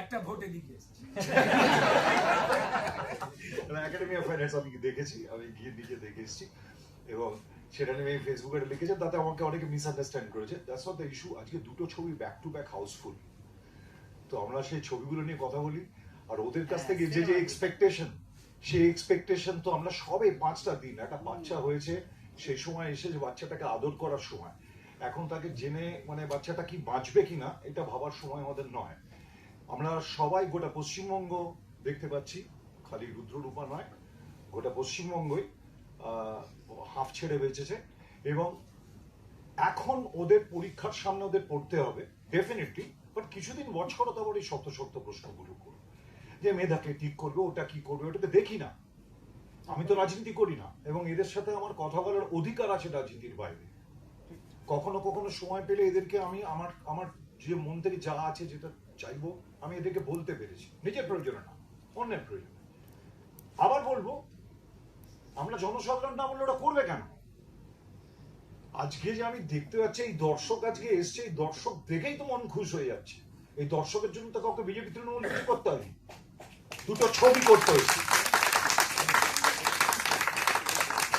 একটা ভোটে লিখে এসেছি। একাডেমি অফ ফাইন্যান্স আমি দেখেছি, আমি গিয়ে নিজে দেখে এসেছি এবং সেটা নিয়ে আমি ফেসবুকে লিখেছি, তাতে আমাকে অনেকে মিসআন্ডারস্ট্যান্ড করেছে। That's not the issue. আজকে দুটো ছবি ব্যাক টু ব্যাক হাউসফুল, তো আমরা সেই ছবিগুলো নিয়ে কথা বলি। আর ওদের কাছ থেকে যে এক্সপেকটেশন, সেই এক্সপেকটেশন তো আমরা সবে 5টা দিন, একটা বাচ্চা হয়েছে সেই সময় এসে যে বাচ্চাটাকে আদর করার সময়, এখন তাকে জেনে মানে বাচ্চাটা কি বাঁচবে কিনা এটা ভাবার সময় আমাদের নয়। আমরা সবাই গোটা পশ্চিমবঙ্গ দেখতে পাচ্ছি, খালি রুদ্ররূপা নয়, গোটা পশ্চিমবঙ্গই হাফ ছেড়ে বেঁচেছে এবং এখন ওদের পরীক্ষার সামনে ওদের পড়তে হবে ডেফিনেটলি, বাট কিছুদিন ওয়াচ করো, তারপর এই শক্ত শক্ত প্রশ্নগুলো করো যে মেধাকে ঠিক করবে, ওটা কি করবে, ওটাকে দেখি না। আমি তো রাজনীতি করি না এবং এদের সাথে আমার কথা বলার অধিকার আছে রাজনীতির বাইরে। কখনো কখনো সময় পেলে এদেরকে আমি আমার আমার যে মন থেকে যা আছে, যেটা চাইবো, আমি এদেরকে বলতে পেরেছি, নিজের প্রয়োজনে না, অন্যের প্রয়োজনে। আবার বলবো, আমরা জনসাধারণ না বললে ওরা করবে কেন? আজকে যে আমি দেখতে পাচ্ছি এই দর্শক আজকে এসছে, এই দর্শক দেখেই তো মন খুশ হয়ে যাচ্ছে। এই দর্শকের জন্য তো কাউকে বিজেপি তৃণমূল কিছু করতে হয়নি, দুটো ছবি করতে হয়েছে,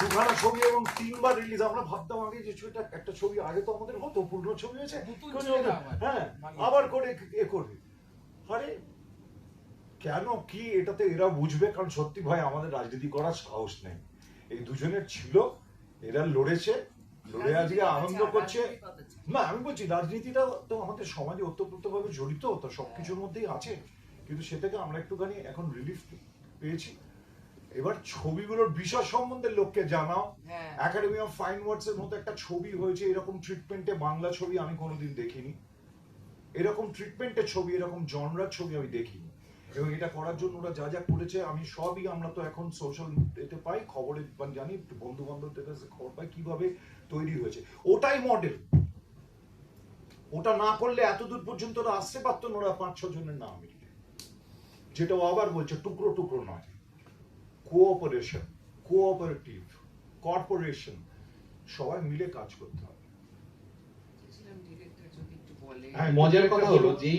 দুখানা ছবি এবং 3বার রিলিজ। আমরা ভাবতাম আগে যে ছবিটা একটা ছবি আগে তো আমাদের হতো, পূর্ণ ছবি হয়েছে, হ্যাঁ আবার করে এ করবে। আরে কেন কি এটাতে এরা বুঝবে, কারণ সত্যি ভাই আমাদের রাজনীতি করার সাহস নেই। এই দুজনের ছিল, এরা লড়েছে, লড়ে আজকে আনন্দ করছে। না আমি বলছি রাজনীতিটা তো আমাদের সমাজে ওতপ্রোতভাবে জড়িত, তো সবকিছুর মধ্যেই আছে, কিন্তু সে থেকে আমরা একটুখানি এখন রিলিফ পেয়েছি। এবার ছবিগুলোর বিষয় সম্বন্ধে লোককে জানাও। একাডেমি অফ ফাইন ওয়ার্ডস এর মতো একটা ছবি হয়েছে, এরকম ট্রিটমেন্টে বাংলা ছবি আমি কোনোদিন দেখিনি, এরকম ট্রিটমেন্টের ছবি, এরকম জনরার ছবি আমি দেখিনি। এবং এটা করার জন্য ওরা যা যা করেছে আমি সবই, আমরা তো এখন সোশ্যাল এতে পাই, খবরে জানি, বন্ধু বান্ধবদের কাছে খবর পাই কিভাবে তৈরি হয়েছে। ওটাই মডেল, ওটা না করলে এতদূর পর্যন্ত ওরা আসতে পারতো না, ওরা 5-6 জনের নাম মিলিয়ে। যেটা আবার বলছে টুকরো টুকরো নয়, কোঅপারেশন, কোঅপারেটিভ, কর্পোরেশন, সবাই মিলে কাজ করতে হবে। মজার কথা হলো যে